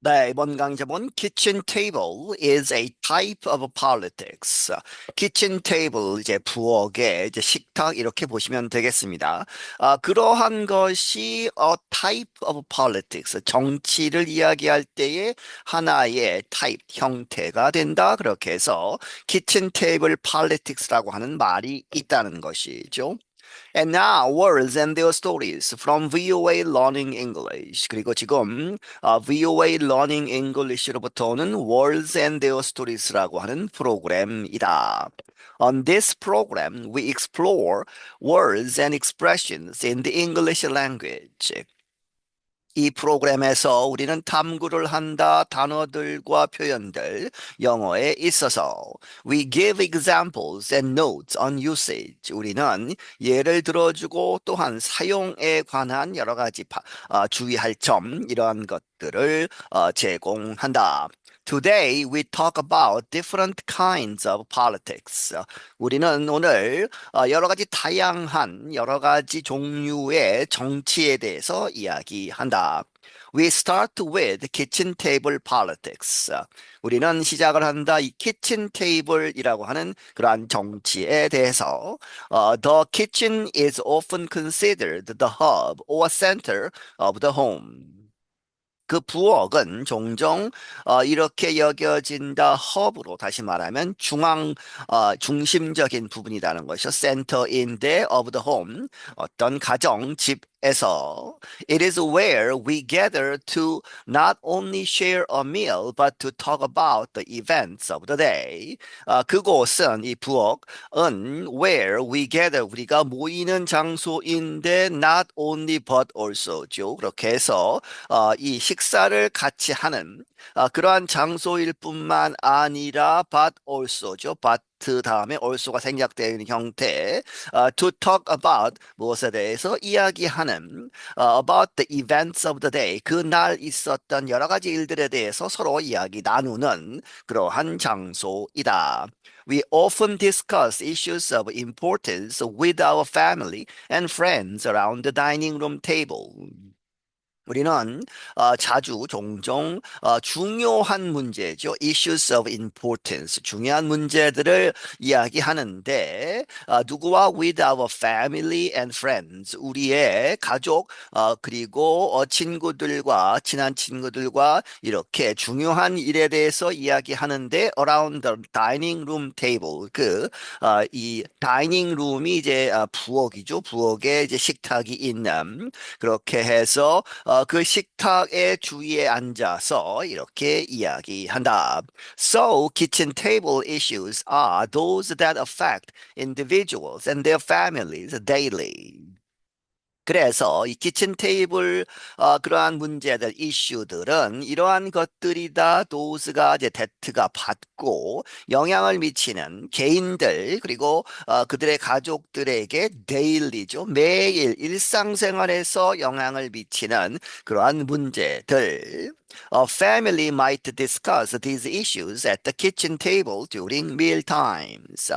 네, 이번 강의 제목은 kitchen table is a type of politics. kitchen table 이제 부엌의 이제 식탁 이렇게 보시면 되겠습니다. 그러한 것이 a type of politics, 정치를 이야기할 때의 하나의 type, 형태가 된다. 그렇게 해서 kitchen table politics라고 하는 말이 있다는 것이죠. And now, words and their stories from VOA Learning English. 그리고 지금 VOA Learning English로부터 오는 Words and Their Stories라고 하는 프로그램이다. On this program, we explore words and expressions in the English language. 이 프로그램에서 우리는 탐구를 한다 단어들과 표현들 영어에 있어서 we give examples and notes on usage. 우리는 예를 들어주고 또한 사용에 관한 여러 가지 주의할 점 이러한 것들을 제공한다. Today we talk about different kinds of politics. 우리는 오늘 여러 가지 다양한 여러 가지 종류의 정치에 대해서 이야기한다. We start with kitchen table politics. 우리는 시작을 한다 이 kitchen table이라고 하는 그러한 정치에 대해서 The kitchen is often considered the hub or center of the home. 그 부엌은 종종 이렇게 여겨진다 허브로 다시 말하면 중심적인 부분이라는 것이죠. Center in the of the home 어떤 가정 집에서 It is where we gather to not only share a meal but to talk about the events of the day. 그곳은 이 부엌은 where we gather 우리가 모이는 장소인데 not only but also죠. 그렇게 해서 이 식사를 같이 하는 그러한 장소일 뿐만 아니라 but also죠. but 다음에 also가 생략되어 있는 형태 to talk about 무엇에 대해서 이야기하는 about the events of the day 그날 있었던 여러 가지 일들에 대해서 서로 이야기 나누는 그러한 장소이다. We often discuss issues of importance with our family and friends around the dining room table. 우리는 자주 종종 중요한 문제죠. Issues of importance, 중요한 문제들을 이야기하는데 누구와 with our family and friends, 우리의 가족 그리고 친구들과 친한 친구들과 이렇게 중요한 일에 대해서 이야기하는데 around the dining room table, 이 다이닝 룸이 이제 부엌이죠. 부엌에 이제 식탁이 있는 그렇게 해서 그 식탁의 주위에 앉아서 이렇게 이야기한다. So, kitchen table issues are those that affect individuals and their families daily. 그래서 이 키친 테이블 그러한 문제들 이슈들은 이러한 것들이다 도스가 이제 대트가 받고 영향을 미치는 개인들 그리고 그들의 가족들에게 데일리죠 매일 일상생활에서 영향을 미치는 그러한 문제들. A family might discuss these issues at the kitchen table during meal times.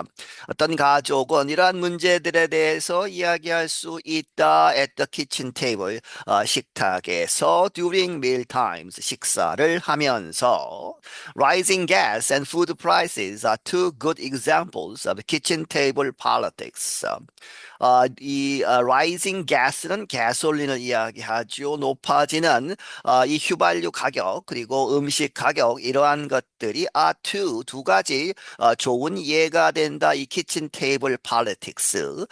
어떤 가족은 이러한 문제들에 대해서 이야기할 수 있다 at the kitchen table, 식탁에서 during meal times, 식사를 하면서. Rising gas and food prices are two good examples of kitchen table politics. 이 rising gas는 가솔린을 이야기하죠. 높아지는 이 휘발유 가격 그리고 음식 가격 이러한 것들이 두 가지 좋은 예가 된다. 이 키친 테이블 politics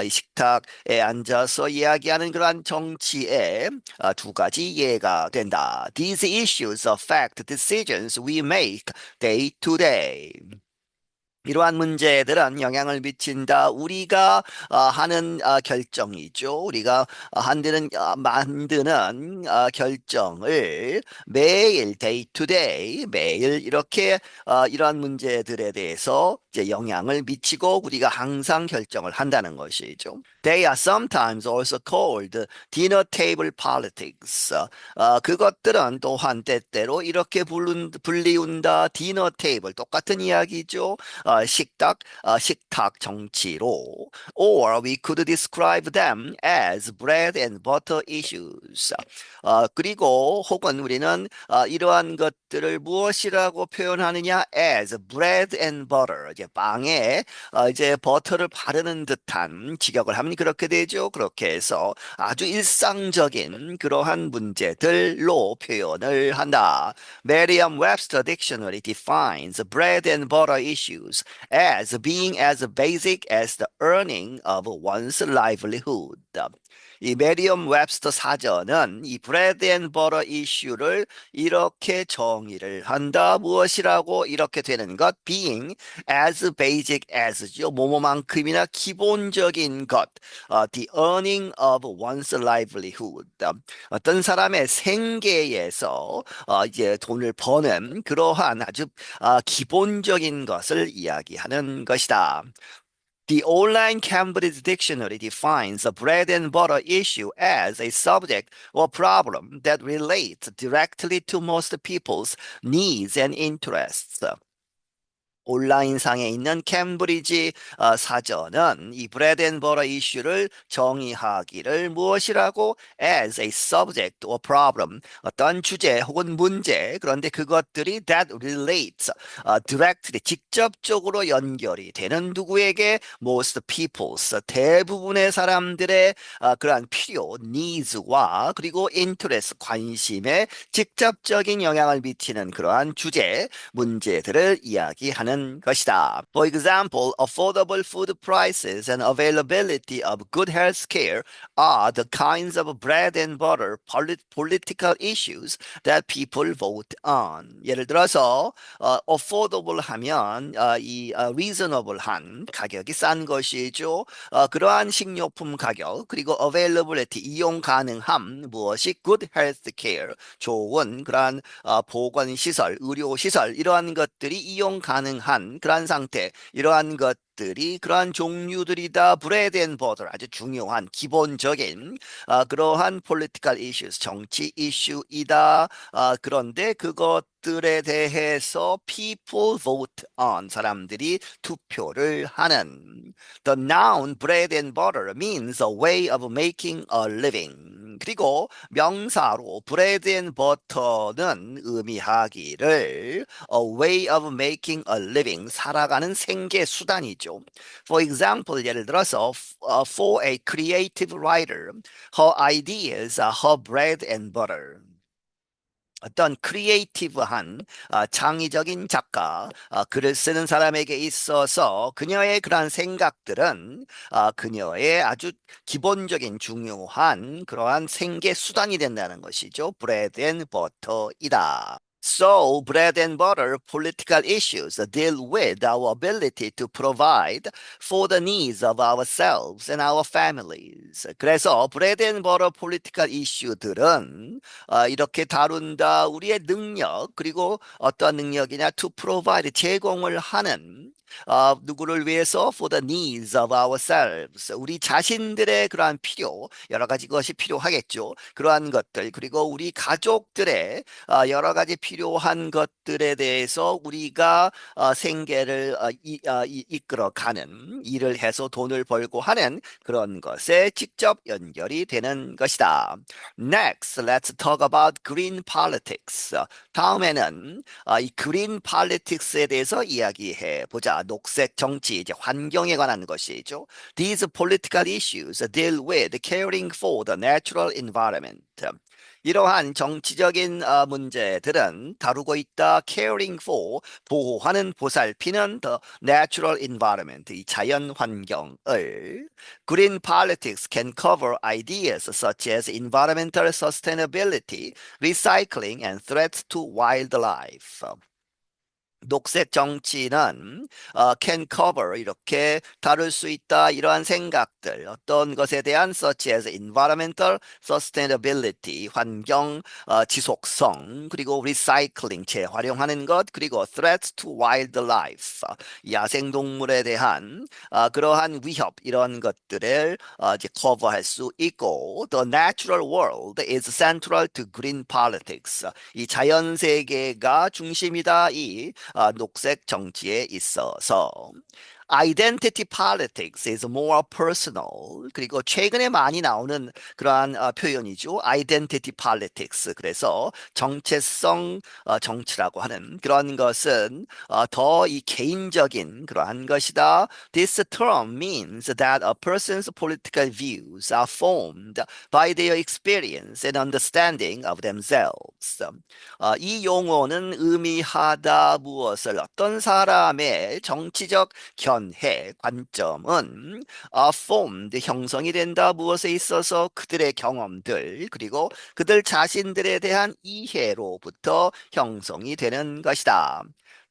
이 식탁에 앉아서 이야기하는 그러한 정치의 두 가지 예가 된다. These issues affect decisions we make day to day. 이러한 문제들은 영향을 미친다. 우리가 하는 결정이죠. 우리가 만드는 결정을 매일 day to day 매일 이렇게 이러한 문제들에 대해서 이제 영향을 미치고 우리가 항상 결정을 한다는 것이죠. They are sometimes also called dinner table politics. 그것들은 또한 때때로 이렇게 불리운다. 디너 테이블 똑같은 이야기죠. 식탁 정치로, or we could describe them as bread and butter issues. 그리고 혹은 우리는 이러한 것들을 무엇이라고 표현하느냐? as bread and butter. 이제 빵에 이제 버터를 바르는 듯한 직역을 하면 그렇게 되죠. 그렇게 해서 아주 일상적인 그러한 문제들로 표현을 한다. Merriam-Webster Dictionary defines bread and butter issues as being as basic as the earning of one's livelihood. 이 메리엄 웹스터 사전은 이 브레드 앤 버터 이슈를 이렇게 정의를 한다. 무엇이라고 이렇게 되는 것? being as basic as죠. 뭐뭐만큼이나 기본적인 것. the earning of one's livelihood. 어떤 사람의 생계에서 이제 돈을 버는 그러한 아주 기본적인 것을 이야기하는 것이다. The online Cambridge Dictionary defines the bread and butter issue as a subject or problem that relates directly to most people's needs and interests. 온라인상에 있는 캠브리지 사전은 이 브레드 앤 버터 이슈를 정의하기를 무엇이라고 as a subject or problem 어떤 주제 혹은 문제 그런데 그것들이 that relates directly 직접적으로 연결이 되는 누구에게 most people's 대부분의 사람들의 그러한 필요 needs와 그리고 interest 관심에 직접적인 영향을 미치는 그러한 주제 문제들을 이야기하는 것이다. For example, affordable food prices and availability of good health care are the kinds of bread and butter political issues that people vote on. 예를 들어서 affordable 하면 reasonable한 가격이 싼 것이죠. 그러한 식료품 가격 그리고 availability 이용 가능함 무엇이 good health care 좋은 그러한 보건시설, 의료시설 이러한 것들이 이용 가능한 그러한 상태 이러한 것들이 그러한 종류들이다 브레드 앤 버터 아주 중요한 기본적인 그러한 political issues 정치 이슈이다. 그런데 그것들에 대해서 people vote on 사람들이 투표를 하는 The noun bread and butter means a way of making a living. 그리고 명사로 bread and butter는 의미하기를 a way of making a living 살아가는 생계 수단이죠. For example, 예를 들어서 for a creative writer, her ideas are her bread and butter. 어떤 크리에이티브한 창의적인 작가 글을 쓰는 사람에게 있어서 그녀의 그러한 생각들은 그녀의 아주 기본적인 중요한 그러한 생계 수단이 된다는 것이죠. 브레드 앤 버터이다. So, bread and butter political issues deal with our ability to provide for the needs of ourselves and our families. 그래서 bread and butter political issue들은 이렇게 다룬다 우리의 능력 그리고 어떤 능력이냐 to provide 제공을 하는 누구를 위해서 for the needs of ourselves 우리 자신들의 그러한 필요 여러 가지 것이 필요하겠죠. 그러한 것들 그리고 우리 가족들의 여러 가지 필요한 것들에 대해서 우리가 생계를 이끌어가는 일을 해서 돈을 벌고 하는 그런 것에 직접 연결이 되는 것이다. Next, let's talk about green politics. 다음에는 이 green politics에 대해서 이야기해 보자. 녹색 정치, 이제 환경에 관한 것이죠. These political issues deal with caring for the natural environment. 이러한 정치적인 문제들은 다루고 있다. caring for, 보호하는, 보살피는 the natural environment, 이 자연 환경을. Green politics can cover ideas such as environmental sustainability, recycling, and threats to wildlife. 녹색 정치는 can cover 이렇게 다룰 수 있다 이러한 생각들 어떤 것에 대한 such as environmental sustainability 환경 지속성 그리고 recycling 재활용하는 것 그리고 threats to wildlife 야생 동물에 대한 그러한 위협 이런 것들을 이제 커버할 수 있고 the natural world is central to green politics 이 자연 세계가 중심이다 이 녹색 정치에 있어서. Identity politics is more personal. 그리고 최근에 많이 나오는 그러한 표현이죠. Identity politics. 그래서 정체성 정치라고 하는 그런 것은 더 이 개인적인 그러한 것이다. This term means that a person's political views are formed by their experience and understanding of themselves. 이 용어는 의미하다 무엇을 어떤 사람의 정치적 견해, 관점은 formed, 형성이 된다 무엇에 있어서 그들의 경험들 그리고 그들 자신들에 대한 이해로부터 형성이 되는 것이다.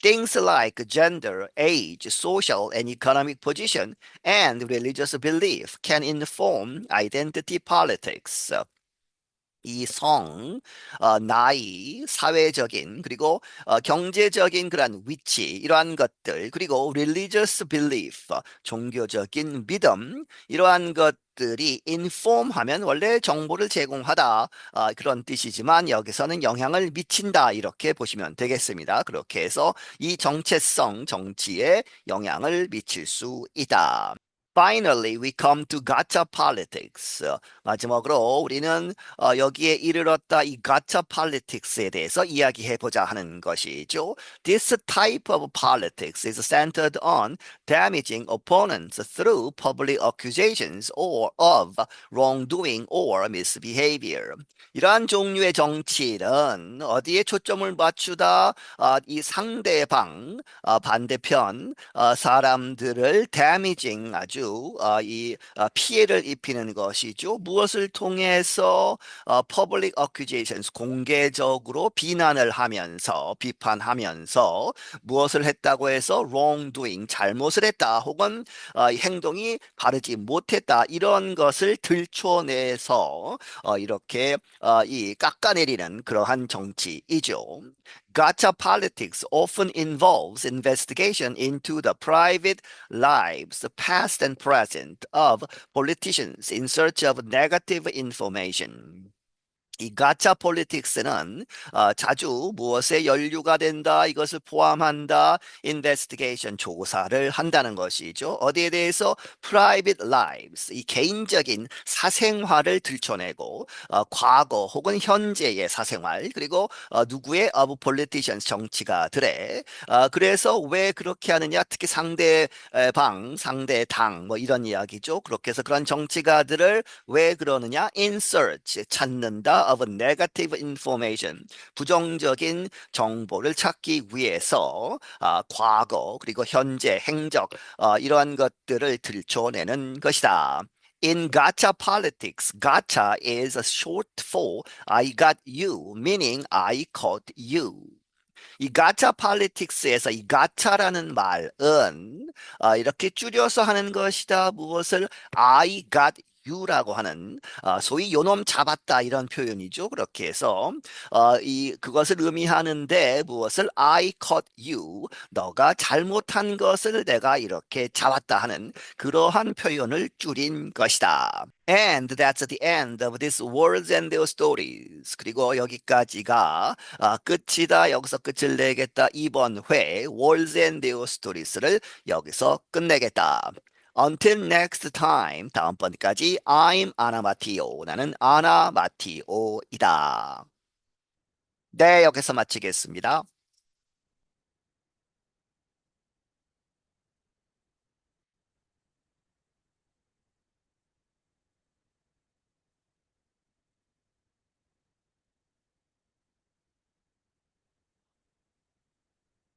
Things like gender, age, social and economic position, and religious belief can inform identity politics. 이 성, 나이, 사회적인, 그리고 경제적인 그러한 위치, 이러한 것들, 그리고 religious belief, 종교적인 믿음, 이러한 것들이 inform 하면 원래 정보를 제공하다, 그런 뜻이지만 여기서는 영향을 미친다, 이렇게 보시면 되겠습니다. 그렇게 해서 이 정체성, 정치에 영향을 미칠 수 있다. Finally, we come to gotcha politics. 마지막으로 우리는 여기에 이르렀다 이 gotcha politics에 대해서 이야기해 보자 하는 것이죠. This type of politics is centered on damaging opponents through public accusations or of wrongdoing or misbehavior. 이러한 종류의 정치는 어디에 초점을 맞추다 이 상대방 반대편 사람들을 damaging 아주 피해를 입히는 것이죠. 무엇을 통해서 public accusations 공개적으로 비난을 하면서 비판하면서 무엇을 했다고 해서 wrongdoing 잘못을 했다 혹은 행동이 바르지 못했다 이런 것을 들춰내서 이렇게 이 깎아내리는 그러한 정치이죠. Gotcha politics often involves investigation into the private lives, past and present, of politicians in search of negative information. 이 가짜 폴리틱스는 자주 무엇에 연루가 된다 이것을 포함한다 investigation 조사를 한다는 것이죠. 어디에 대해서 private lives 이 개인적인 사생활을 들춰내고 과거 혹은 현재의 사생활 그리고 누구의 of politicians 정치가들의 그래서 왜 그렇게 하느냐 특히 상대방 상대당 뭐 이런 이야기죠. 그렇게 해서 그런 정치가들을 왜 그러느냐 in search 찾는다 of negative information 부정적인 정보를 찾기 위해서 과거 그리고 현재 행적 이러한 것들을 들춰내는 것이다. In gotcha politics, gotcha is short for I got you, meaning I caught you. 이 가짜 폴리틱스에서 이 가짜라는 말은 이렇게 줄여서 하는 것이다. 무엇을 I got you라고 하는 소위 요놈 잡았다 이런 표현이죠. 그렇게 해서 이 그것을 의미하는데 무엇을 I caught you 너가 잘못한 것을 내가 이렇게 잡았다 하는 그러한 표현을 줄인 것이다. And that's the end of this words and their stories. 그리고 여기까지가 끝이다. 여기서 끝을 내겠다. 이번 회 words and their stories를 여기서 끝내겠다. Until next time. 다음번까지 I'm 아나 마티오. 나는 아나 마티오이다. 네, 여기서 마치겠습니다.